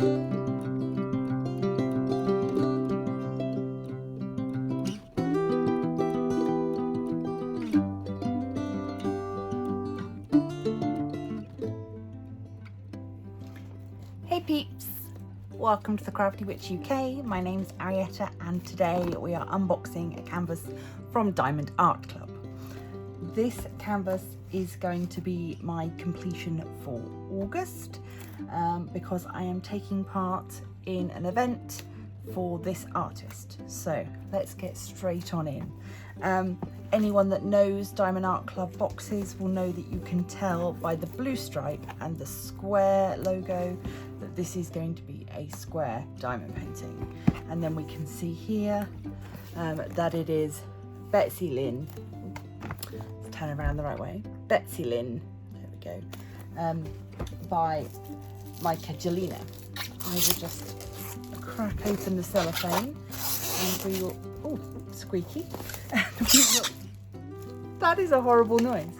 Hey peeps, welcome to the Crafty Witch UK. My name's Arietta and today we are unboxing a canvas from Diamond Art Club. This canvas is going to be my completion for August because I am taking part in an event for this artist. So let's get straight on in. Anyone that knows Diamond Art Club boxes will know that you can tell by the blue stripe and the square logo that this is going to be a square diamond painting. And then we can see here that it is Betsylynn. Let's turn around the right way. Betsylynn, there we go, by Myka, Jelina. I will just crack open the cellophane and we will, oh, squeaky. That is a horrible noise.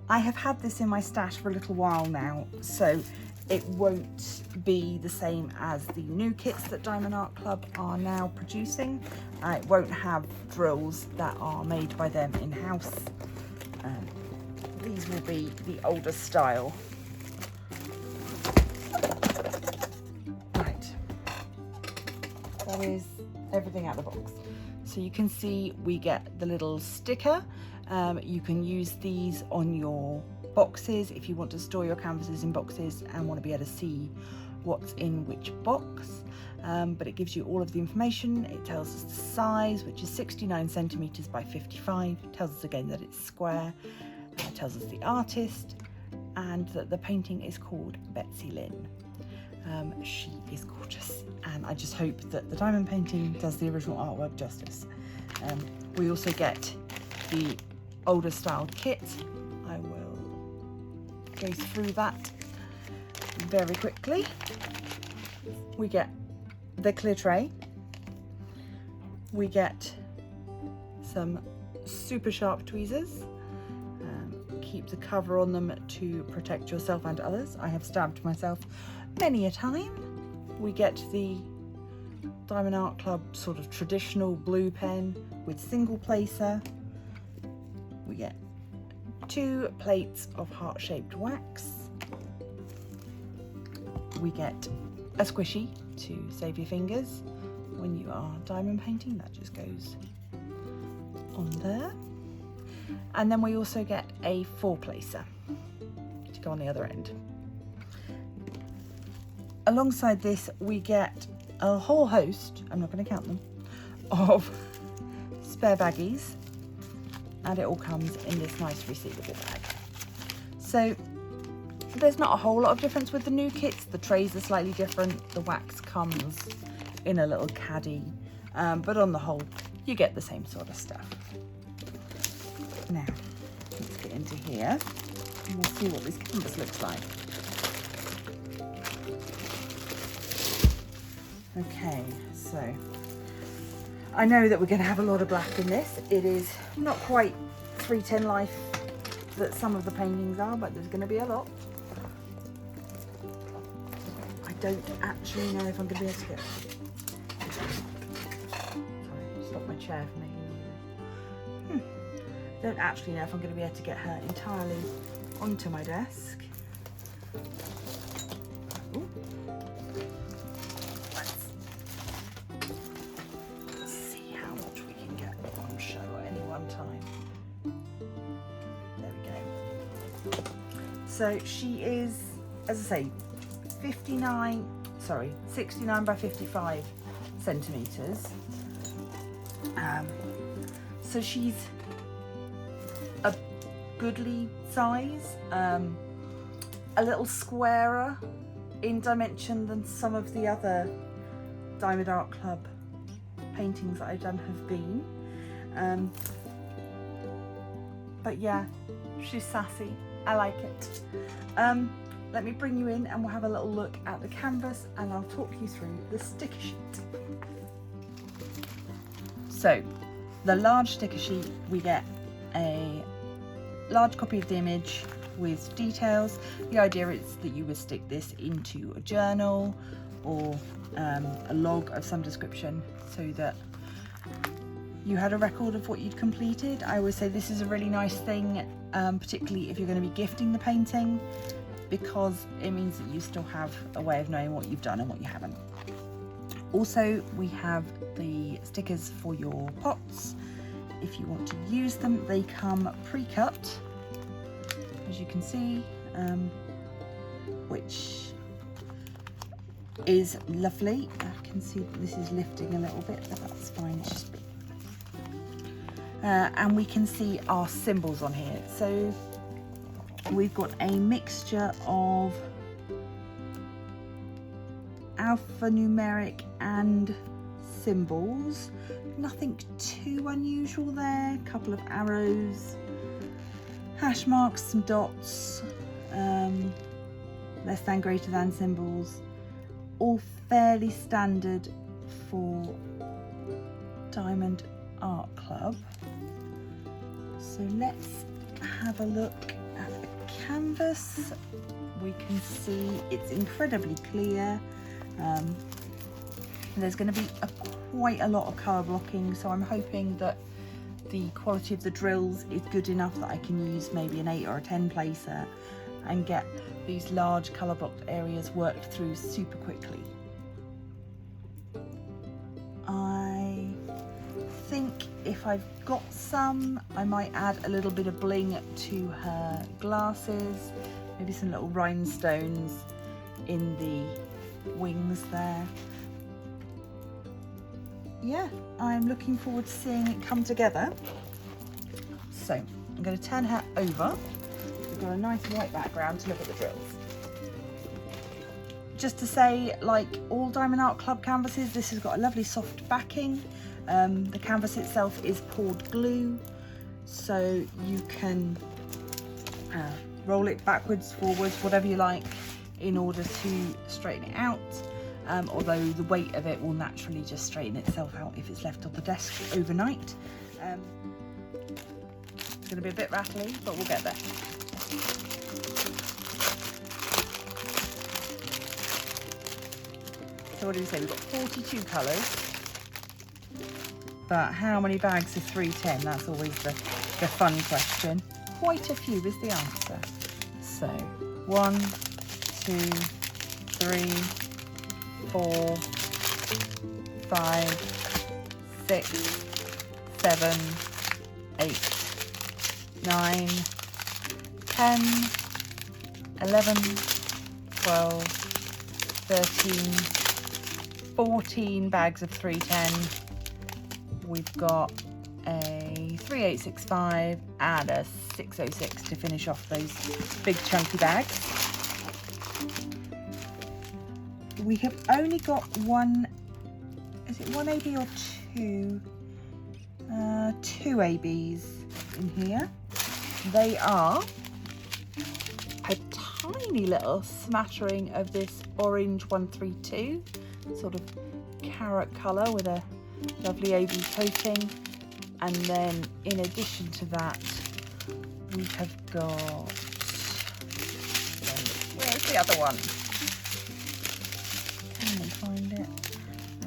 I have had this in my stash for a little while now, so it won't be the same as the new kits that Diamond Art Club are now producing. It won't have drills that are made by them in-house. These will be the older style. Right, that is everything out of the box. So you can see we get the little sticker. You can use these on your boxes if you want to store your canvases in boxes and want to be able to see what's in which box. But it gives you all of the information. It tells us the size, which is 69 centimeters by 55. It tells us again that it's square. It tells us the artist and that the painting is called Betsylynn. She is gorgeous, and I just hope that the diamond painting does the original artwork justice. We also get the older style kit. I will go through that very quickly. We get the clear tray. We get some super sharp tweezers. Keep the cover on them to protect yourself and others. I have stabbed myself many a time. We get the Diamond Art Club sort of traditional blue pen with single placer. We get 2 plates of heart-shaped wax. We get a squishy to save your fingers when you are diamond painting. That just goes on there. And then we also get a 4-placer to go on the other end. Alongside this, we get a whole host, I'm not going to count them, of spare baggies, and it all comes in this nice resealable bag. So there's not a whole lot of difference with the new kits. The trays are slightly different, the wax comes in a little caddy, but on the whole, you get the same sort of stuff. Now, let's get into here and we'll see what this canvas looks like. Okay, so I know that we're going to have a lot of black in this. It is not quite 310 life that some of the paintings are, but there's going to be a lot. I don't actually know if I'm going to be able to get... Sorry, stop my chair from making noise. Don't actually know if I'm going to be able to get her entirely onto my desk. Ooh. Let's see how much we can get on show at any one time. There we go. So she is, as I say, 69 by 55 centimeters. So she's a goodly size, a little squarer in dimension than some of the other Diamond Art Club paintings that I've done have been. But yeah, she's sassy. I like it. Let me bring you in and we'll have a little look at the canvas and I'll talk you through the sticker sheet. So, the large sticker sheet, we get a large copy of the image with details. The idea is that you would stick this into a journal or a log of some description so that you had a record of what you'd completed. I always say this is a really nice thing, particularly if you're going to be gifting the painting, because it means that you still have a way of knowing what you've done and what you haven't. Also, we have the stickers for your pots. If you want to use them, they come pre-cut, as you can see, which is lovely. I can see that this is lifting a little bit, but that's fine. It's just and we can see our symbols on here. So we've got a mixture of alphanumeric and symbols. Nothing too unusual there. A couple of arrows, hash marks, some dots, less than, greater than symbols, all fairly standard for Diamond Art Club. So let's have a look at the canvas. We can see it's incredibly clear. There's going to be quite a lot of colour blocking, so I'm hoping that the quality of the drills is good enough that I can use maybe an 8 or a 10 placer and get these large colour blocked areas worked through super quickly. I think if I've got some, I might add a little bit of bling to her glasses, maybe some little rhinestones in the wings there. Yeah, I'm looking forward to seeing it come together. So I'm going to turn her over. We've got a nice white background to look at the drills. Just to say, like all Diamond Art Club canvases, this has got a lovely soft backing. The canvas itself is poured glue, so you can roll it backwards, forwards, whatever you like, in order to straighten it out. Although the weight of it will naturally just straighten itself out if it's left on the desk overnight. It's going to be a bit rattly, but we'll get there. So what do we say? We've got 42 colours. But how many bags of 310? That's always the fun question. Quite a few is the answer. So 1, 2, 3, 4, 5, 6, 7, 8, 9, 10, 11, 12, 13, 14 bags of 310. We've got a 3865 and a 606 to finish off those big chunky bags. We have only got one, is it one AB or two? Two ABs in here. They are a tiny little smattering of this orange 132, sort of carrot colour with a lovely AB coating. And then in addition to that, we have got, where's the other one? Can we find it?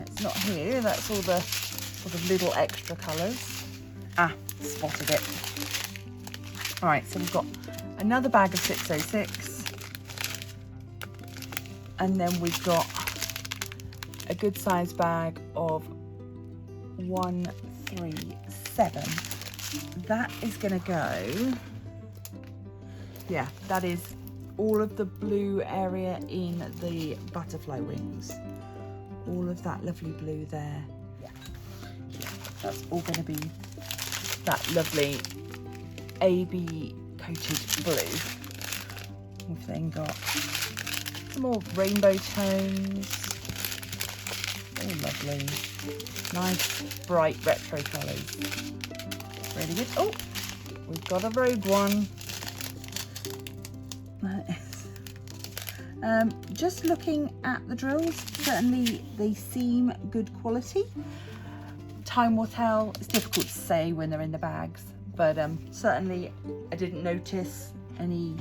It's not here. That's all the sort of little extra colours. Ah, spotted it. All right, so we've got another bag of 606, and then we've got a good size bag of 137. That is going to go, yeah, that is all of the blue area in the butterfly wings. All of that lovely blue there. Yeah, that's all going to be that lovely AB coated blue. We've then got some more rainbow tones. Oh, lovely. Nice, bright retro colours. Really good. Oh, we've got a rogue one. Just looking at the drills, certainly they seem good quality. Time will tell. It's difficult to say when they're in the bags, but certainly I didn't notice any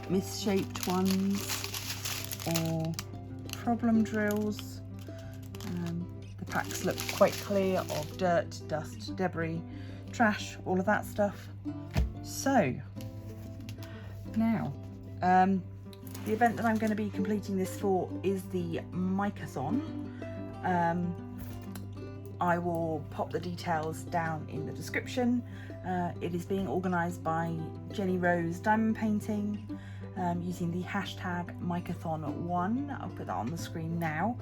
misshaped ones or problem drills. The packs look quite clear of dirt, dust, debris, trash, all of that stuff. So now the event that I'm going to be completing this for is the Mykathon. I will pop the details down in the description. It is being organised by Jenny Rose Diamond Painting using the hashtag Mykathon1. I'll put that on the screen now.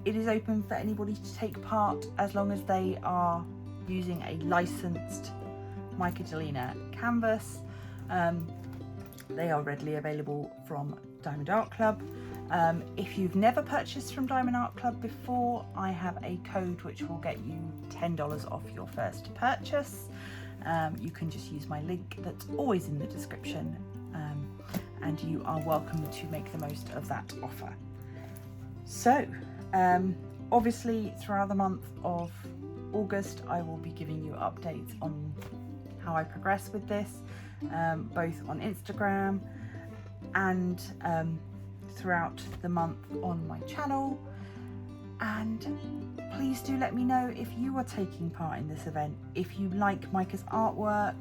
It is open for anybody to take part as long as they are using a licensed Myka Jelina canvas. They are readily available from Diamond Art Club. If you've never purchased from Diamond Art Club before, I have a code which will get you $10 off your first purchase. You can just use my link that's always in the description, and you are welcome to make the most of that offer. So obviously throughout the month of August I will be giving you updates on how I progress with this, both on Instagram and throughout the month on my channel. And please do let me know if you are taking part in this event, if you like Myka's artwork,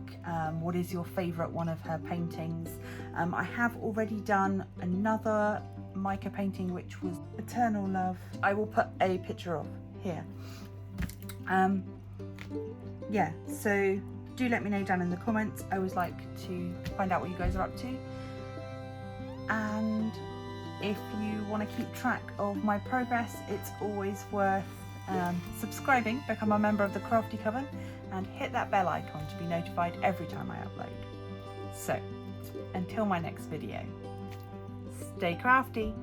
what is your favourite one of her paintings. I have already done another Myka painting which was Eternal Love. I will put a picture of here. Yeah, so do let me know down in the comments. I always like to find out what you guys are up to. And if you want to keep track of my progress, it's always worth subscribing, become a member of the Crafty Coven, and hit that bell icon to be notified every time I upload. So, until my next video, stay crafty!